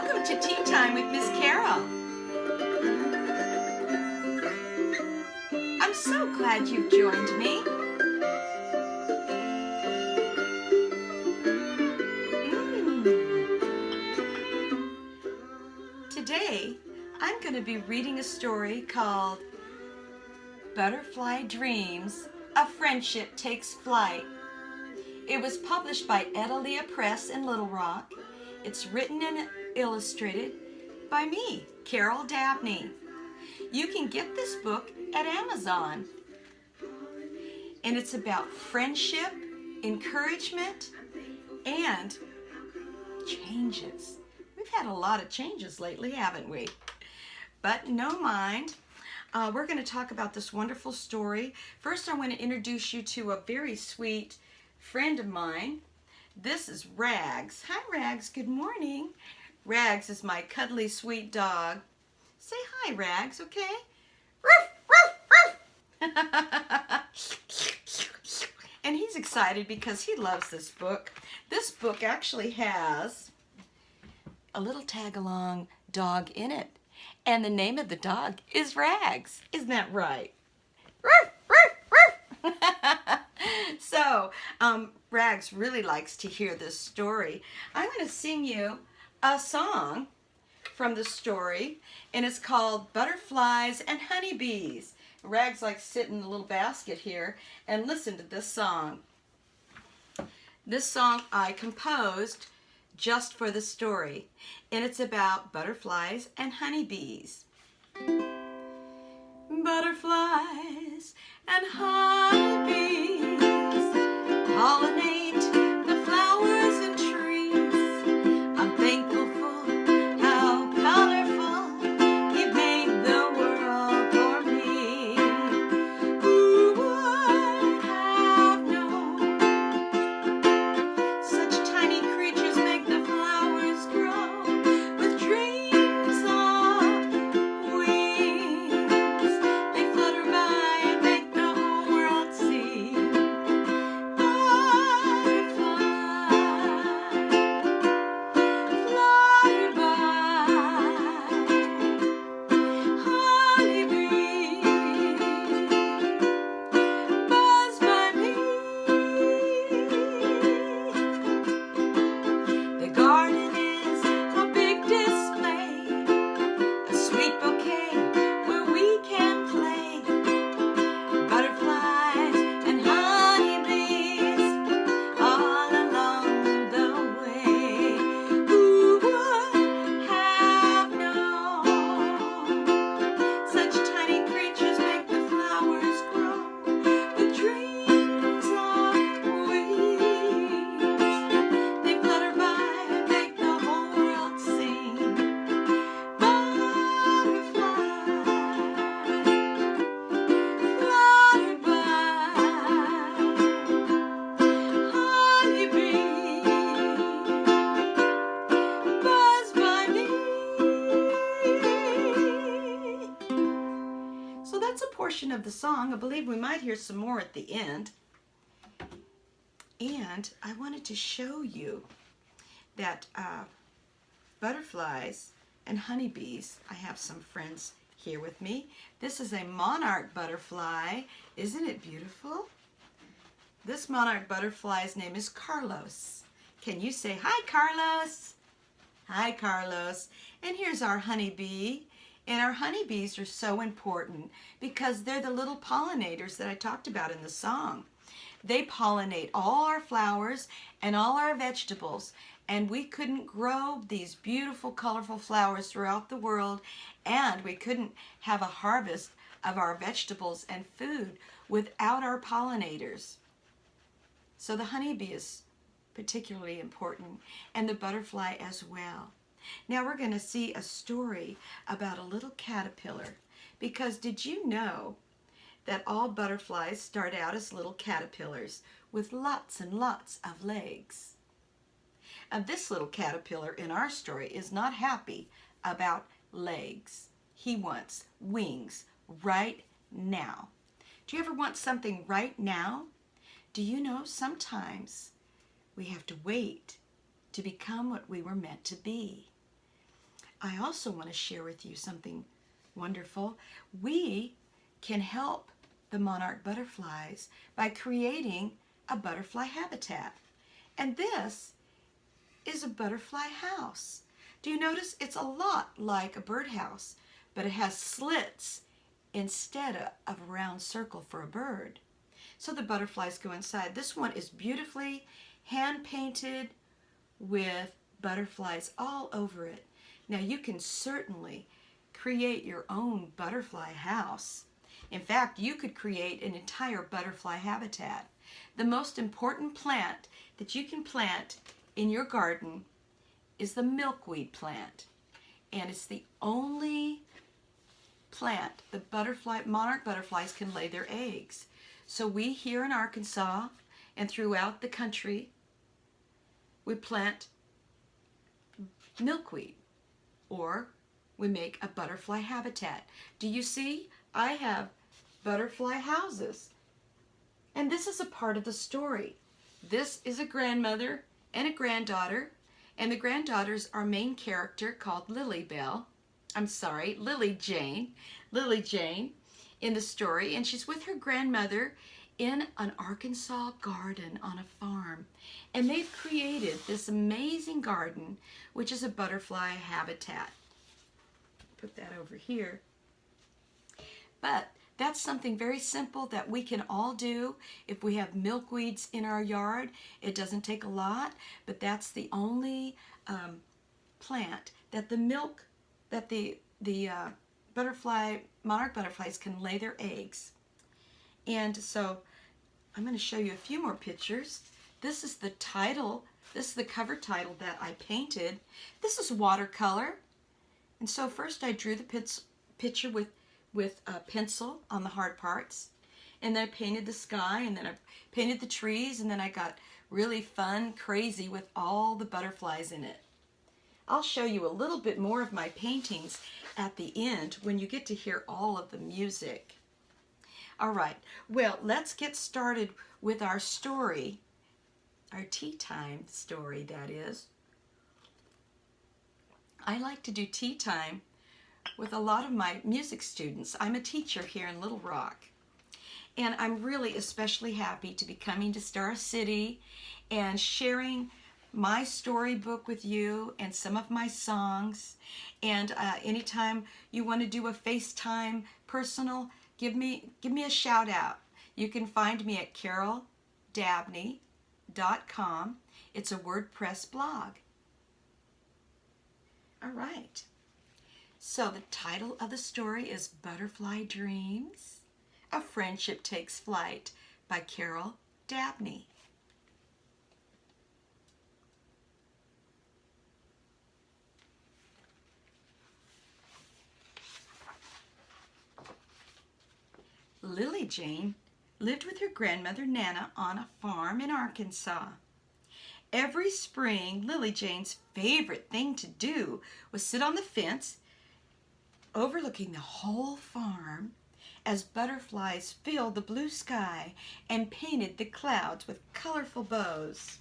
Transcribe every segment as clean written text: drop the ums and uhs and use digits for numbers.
Welcome to Tea Time with Miss Carol. I'm so glad you've joined me. Today, I'm going to be reading a story called Butterfly Dreams, A Friendship Takes Flight. It was published by Et Alia Press in Little Rock. It's written and illustrated by me, Carol Dabney. You can get this book at Amazon. And it's about friendship, encouragement, and changes. We've had a lot of changes lately, haven't we? But no mind. We're going to talk about this wonderful story. First, I want to introduce you to a very sweet friend of mine. This is Rags. Hi, Rags. Good morning. Rags is my cuddly, sweet dog. Say hi, Rags, okay? And he's excited because he loves this book. This book actually has a little tag-along dog in it. And the name of the dog is Rags. Isn't that right? So, Rags really likes to hear this story. I'm going to sing you a song from the story, and it's called Butterflies and Honeybees. Rags likes to sit in the little basket here and listen to this song. This song I composed just for the story, and it's about butterflies and honeybees. Butterflies and honeybees pollinate the flowers and trees. I'm thankful for how colorful you've made the world for me. Who would have known such tiny creatures make the flowers grow with dreams of wings? They flutter by and make the whole world sing. Of the song. I believe we might hear some more at the end. And I wanted to show you that butterflies and honeybees, I have some friends here with me. This is a monarch butterfly. Isn't it beautiful? This monarch butterfly's name is Carlos. Can you say hi, Carlos? Hi, Carlos. And here's our honeybee. And our honeybees are so important because they're the little pollinators that I talked about in the song. They pollinate all our flowers and all our vegetables. And we couldn't grow these beautiful, colorful flowers throughout the world. And we couldn't have a harvest of our vegetables and food without our pollinators. So the honeybee is particularly important, and the butterfly as well. Now we're going to see a story about a little caterpillar, because did you know that all butterflies start out as little caterpillars with lots and lots of legs? And this little caterpillar in our story is not happy about legs. He wants wings right now. Do you ever want something right now? Do you know sometimes we have to wait to become what we were meant to be? I also want to share with you something wonderful. We can help the monarch butterflies by creating a butterfly habitat. And this is a butterfly house. Do you notice it's a lot like a birdhouse, but it has slits instead of a round circle for a bird. So the butterflies go inside. This one is beautifully hand painted with butterflies all over it. Now you can certainly create your own butterfly house. In fact, you could create an entire butterfly habitat. The most important plant that you can plant in your garden is the milkweed plant. And it's the only plant the monarch butterflies can lay their eggs. So we here in Arkansas and throughout the country, we plant milkweed, or we make a butterfly habitat. Do you see? I have butterfly houses. And this is a part of the story. This is a grandmother and a granddaughter, and the granddaughter's our main character called Lily Jane in the story, and she's with her grandmother in an Arkansas garden on a farm. And they've created this amazing garden, which is a butterfly habitat. Put that over here. But that's something very simple that we can all do if we have milkweeds in our yard. It doesn't take a lot, but that's the only plant that the monarch butterflies can lay their eggs. And so I'm going to show you a few more pictures. This is the title. This is the cover title that I painted. This is watercolor. And so first I drew the picture with a pencil on the hard parts. And then I painted the sky, and then I painted the trees, and then I got really fun, crazy with all the butterflies in it. I'll show you a little bit more of my paintings at the end when you get to hear all of the music. All right, well, let's get started with our story, our tea time story, that is. I like to do tea time with a lot of my music students. I'm a teacher here in Little Rock, and I'm really especially happy to be coming to Star City and sharing my storybook with you and some of my songs. And anytime you want to do a FaceTime personal, give me a shout out. You can find me at caroldabney.com. It's a WordPress blog. All right. So the title of the story is Butterfly Dreams. A Friendship Takes Flight by Carol Dabney. Lily Jane lived with her grandmother Nana on a farm in Arkansas. Every spring, Lily Jane's favorite thing to do was sit on the fence overlooking the whole farm as butterflies filled the blue sky and painted the clouds with colorful bows.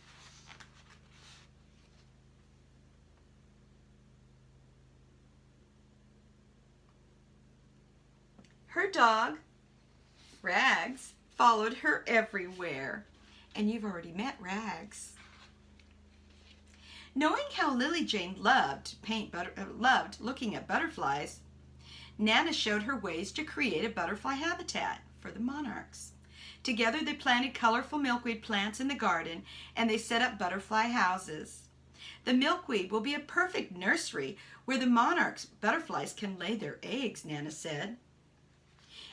Her dog, Rags, followed her everywhere. And you've already met Rags. Knowing how Lily Jane loved looking at butterflies, Nana showed her ways to create a butterfly habitat for the monarchs. Together they planted colorful milkweed plants in the garden, and they set up butterfly houses. The milkweed will be a perfect nursery where the monarchs' butterflies can lay their eggs, Nana said.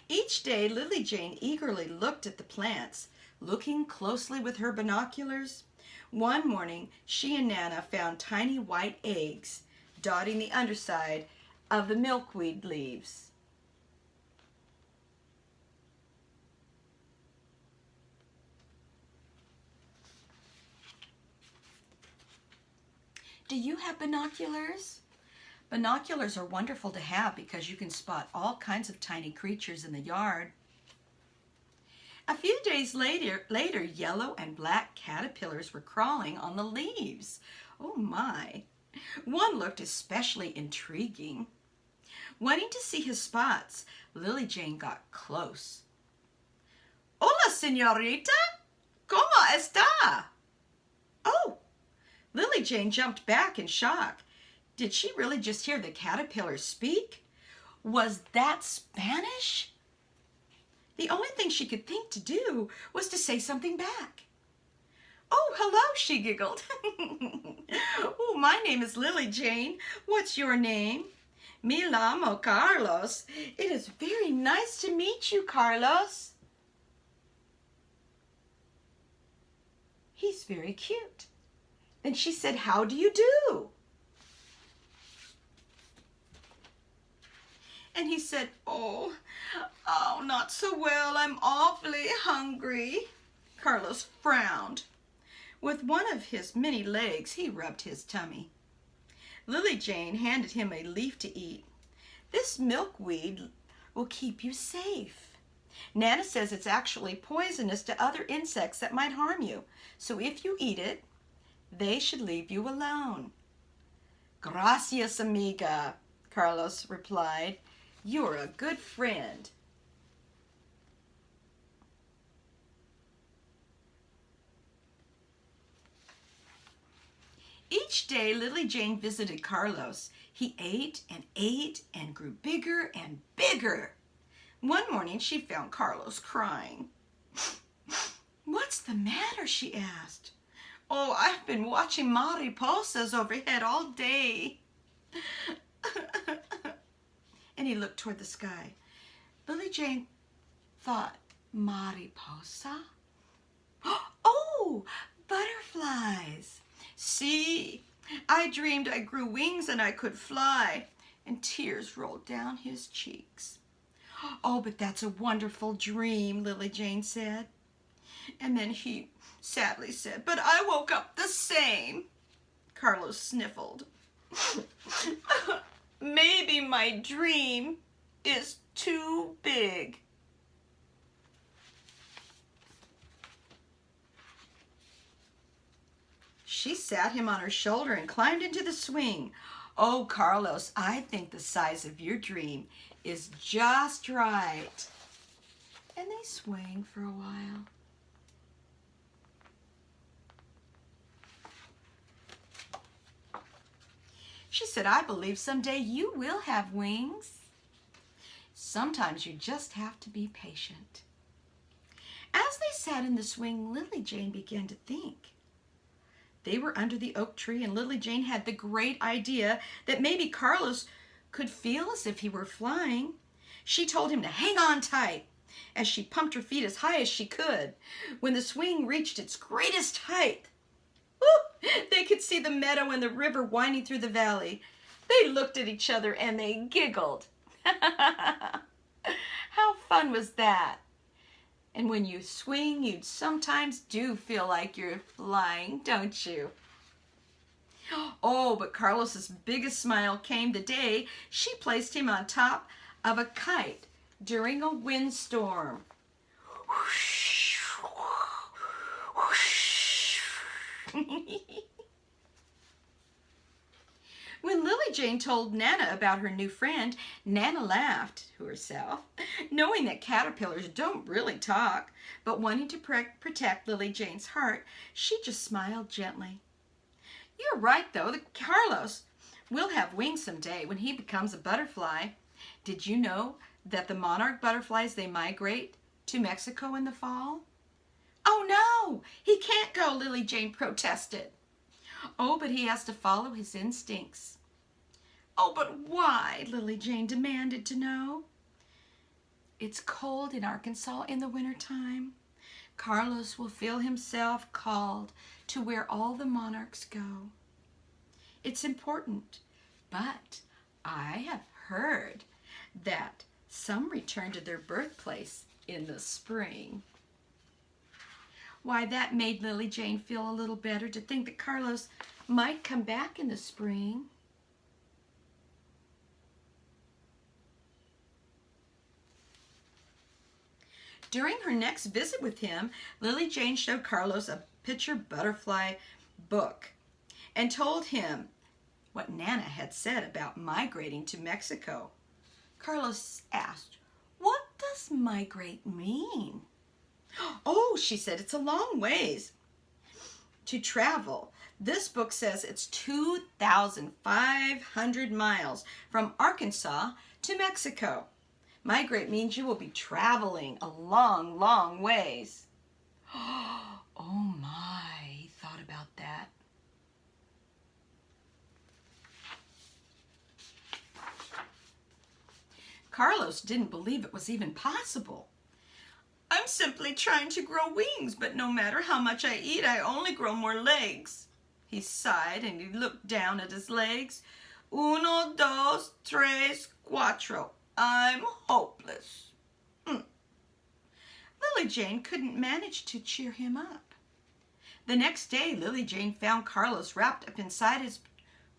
Each day, Lily Jane eagerly looked at the plants, looking closely with her binoculars. One morning, she and Nana found tiny white eggs dotting the underside of the milkweed leaves. Do you have binoculars? Binoculars are wonderful to have because you can spot all kinds of tiny creatures in the yard. A few days later, yellow and black caterpillars were crawling on the leaves. Oh my! One looked especially intriguing. Wanting to see his spots, Lily Jane got close. Hola, señorita. ¿Cómo está? Oh, Lily Jane jumped back in shock. Did she really just hear the caterpillar speak? Was that Spanish? The only thing she could think to do was to say something back. Oh, hello, she giggled. Oh, my name is Lily Jane. What's your name? Me llamo Carlos. It is very nice to meet you, Carlos. He's very cute. Then she said, how do you do? And he said, oh, not so well. I'm awfully hungry. Carlos frowned. With one of his many legs, he rubbed his tummy. Lily Jane handed him a leaf to eat. This milkweed will keep you safe. Nana says it's actually poisonous to other insects that might harm you. So if you eat it, they should leave you alone. Gracias, amiga, Carlos replied. You're a good friend. Each day, Lily Jane visited Carlos. He ate and grew bigger and bigger. One morning, she found Carlos crying. What's the matter? She asked. Oh, I've been watching mariposas overhead all day. And he looked toward the sky. Lily Jane thought, mariposa? Oh, butterflies. See, I dreamed I grew wings and I could fly. And tears rolled down his cheeks. Oh, but that's a wonderful dream, Lily Jane said. And then he sadly said, but I woke up the same. Carlos sniffled. Maybe my dream is too big. She sat him on her shoulder and climbed into the swing. Oh, Carlos, I think the size of your dream is just right. And they swang for a while. She said, I believe someday you will have wings. Sometimes you just have to be patient. As they sat in the swing, Lily Jane began to think. They were under the oak tree, and Lily Jane had the great idea that maybe Carlos could feel as if he were flying. She told him to hang on tight as she pumped her feet as high as she could. When the swing reached its greatest height, they could see the meadow and the river winding through the valley. They looked at each other and they giggled. How fun was that? And when you swing, you sometimes do feel like you're flying, don't you? Oh, but Carlos's biggest smile came the day she placed him on top of a kite during a windstorm. When Lily Jane told Nana about her new friend, Nana laughed to herself, knowing that caterpillars don't really talk, but wanting to protect Lily Jane's heart, she just smiled gently. You're right, though. The Carlos will have wings someday when he becomes a butterfly. Did you know that the monarch butterflies, they migrate to Mexico in the fall? Oh, no, he can't go, Lily Jane protested. Oh, but he has to follow his instincts. Oh, but why? Lily Jane demanded to know. It's cold in Arkansas in the wintertime. Carlos will feel himself called to where all the monarchs go. It's important, but I have heard that some return to their birthplace in the spring. Why, that made Lily Jane feel a little better to think that Carlos might come back in the spring. During her next visit with him, Lily Jane showed Carlos a picture butterfly book and told him what Nana had said about migrating to Mexico. Carlos asked, "What does migrate mean?" "Oh," she said, "it's a long ways to travel. This book says it's 2,500 miles from Arkansas to Mexico. Migrate means you will be traveling a long, long ways." Oh my, he thought about that. Carlos didn't believe it was even possible. "I'm simply trying to grow wings, but no matter how much I eat, I only grow more legs." He sighed and he looked down at his legs. "Uno, dos, tres, cuatro. I'm hopeless." Lily Jane couldn't manage to cheer him up. The next day, Lily Jane found Carlos wrapped up inside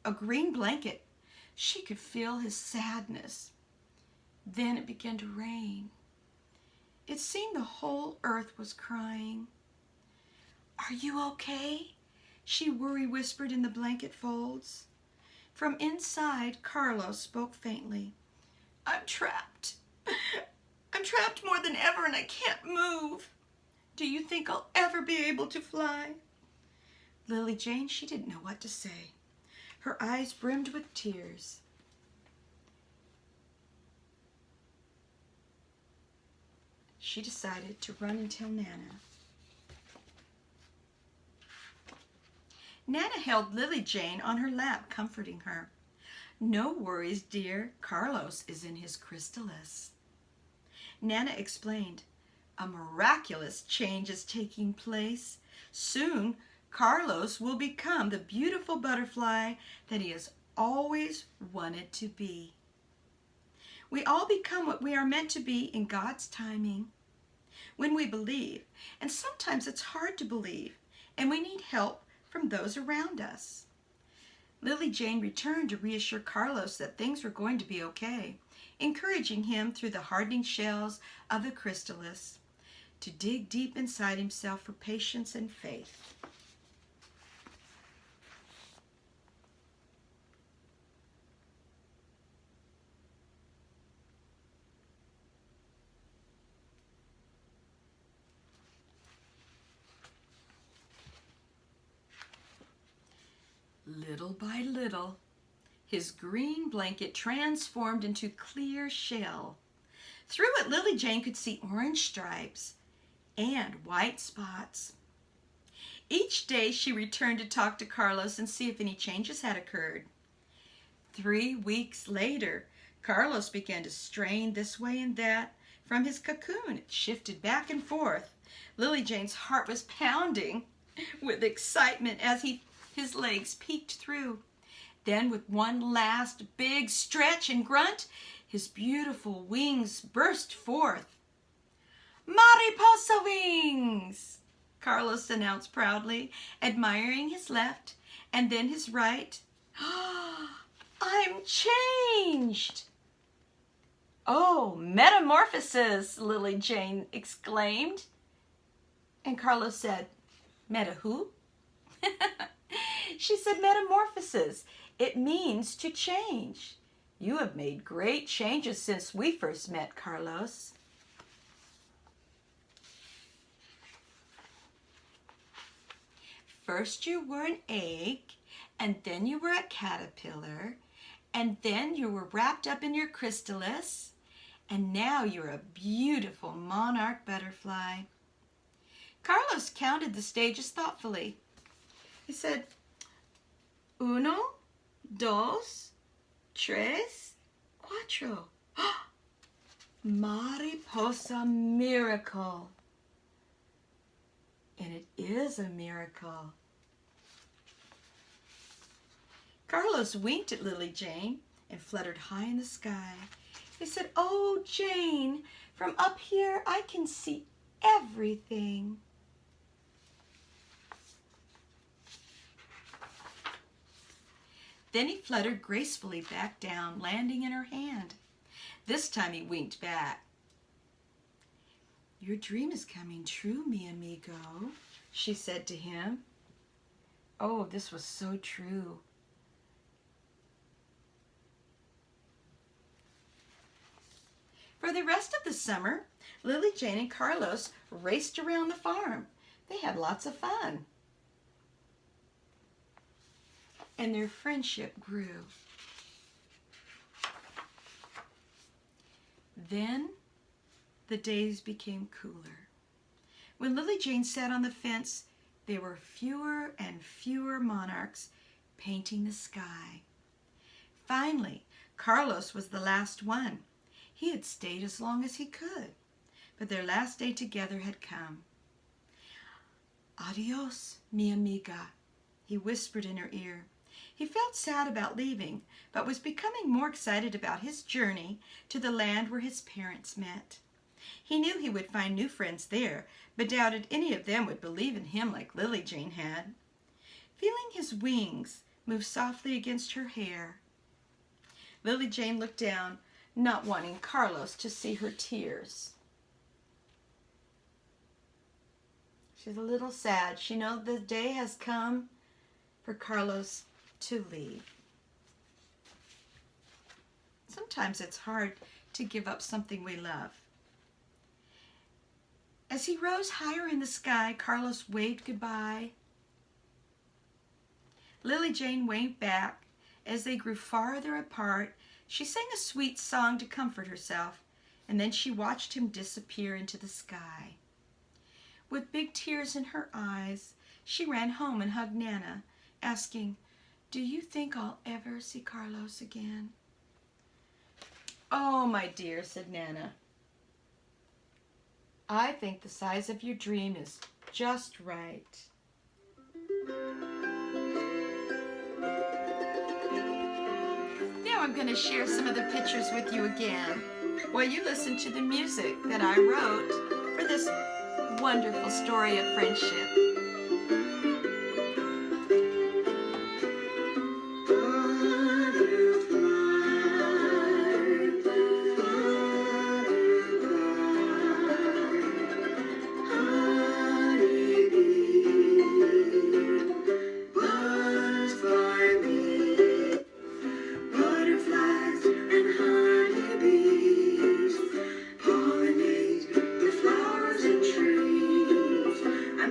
a green blanket. She could feel his sadness. Then it began to rain. It seemed the whole earth was crying. "Are you okay?" she whispered in the blanket folds. From inside, Carlos spoke faintly. "I'm trapped. I'm trapped more than ever and I can't move. Do you think I'll ever be able to fly?" Lily Jane, she didn't know what to say. Her eyes brimmed with tears. She decided to run and tell Nana. Nana held Lily Jane on her lap, comforting her. "No worries, dear. Carlos is in his chrysalis." Nana explained, "A miraculous change is taking place. Soon, Carlos will become the beautiful butterfly that he has always wanted to be." We all become what we are meant to be in God's timing. When we believe, and sometimes it's hard to believe, and we need help from those around us. Lily Jane returned to reassure Carlos that things were going to be okay, encouraging him through the hardening shells of the chrysalis to dig deep inside himself for patience and faith. Little by little, his green blanket transformed into clear shell. Through it, Lily Jane could see orange stripes and white spots. Each day she returned to talk to Carlos and see if any changes had occurred. 3 weeks later, Carlos began to strain this way and that from his cocoon. It shifted back and forth. Lily Jane's heart was pounding with excitement as his legs peeked through. Then, with one last big stretch and grunt, his beautiful wings burst forth. "Mariposa wings!" Carlos announced proudly, admiring his left and then his right. "I'm changed!" "Oh, metamorphosis!" Lily Jane exclaimed. And Carlos said, "Meta who?" She said, "Metamorphosis. It means to change. You have made great changes since we first met, Carlos." First you were an egg, and then you were a caterpillar, and then you were wrapped up in your chrysalis, and now you're a beautiful monarch butterfly. Carlos counted the stages thoughtfully. He said, "Uno, dos, tres, cuatro." Mariposa miracle. And it is a miracle. Carlos winked at Lily Jane and fluttered high in the sky. He said, "Oh, Jane, from up here I can see everything." Then he fluttered gracefully back down, landing in her hand. This time he winked back. "Your dream is coming true, mi amigo," she said to him. Oh, this was so true. For the rest of the summer, Lily Jane and Carlos raced around the farm. They had lots of fun. And their friendship grew. Then the days became cooler. When Lily Jane sat on the fence, there were fewer and fewer monarchs painting the sky. Finally, Carlos was the last one. He had stayed as long as he could, but their last day together had come. Adios, mi amiga, he whispered in her ear. He felt sad about leaving, but was becoming more excited about his journey to the land where his parents met. He knew he would find new friends there, but doubted any of them would believe in him like Lily Jane had. Feeling his wings move softly against her hair, Lily Jane looked down, not wanting Carlos to see her tears. She's a little sad. She knows the day has come for Carlos to leave. Sometimes it's hard to give up something we love. As he rose higher in the sky, Carlos waved goodbye. Lily Jane waved back. As they grew farther apart, she sang a sweet song to comfort herself, and then she watched him disappear into the sky. With big tears in her eyes, she ran home and hugged Nana, asking, "Do you think I'll ever see Carlos again?" "Oh, my dear," said Nana, "I think the size of your dream is just right." Now I'm going to share some of the pictures with you again while you listen to the music that I wrote for this wonderful story of friendship.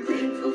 Thankful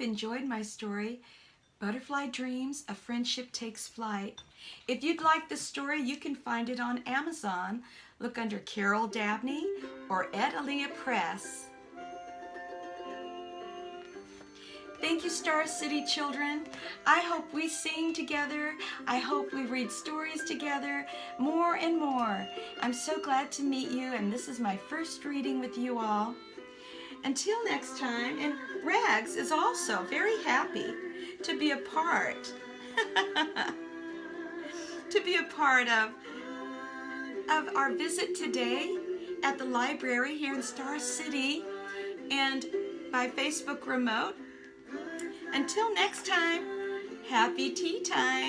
enjoyed my story, Butterfly Dreams, A Friendship Takes Flight. If you'd like the story, you can find it on Amazon. Look under Carol Dabney or Et Alia Press. Thank you, Star City children. I hope we sing together. I hope we read stories together more and more. I'm so glad to meet you, and this is my first reading with you all. Until next time, and Rags is also very happy to be a part, of our visit today at the library here in Star City and by Facebook Remote. Until next time, happy tea time.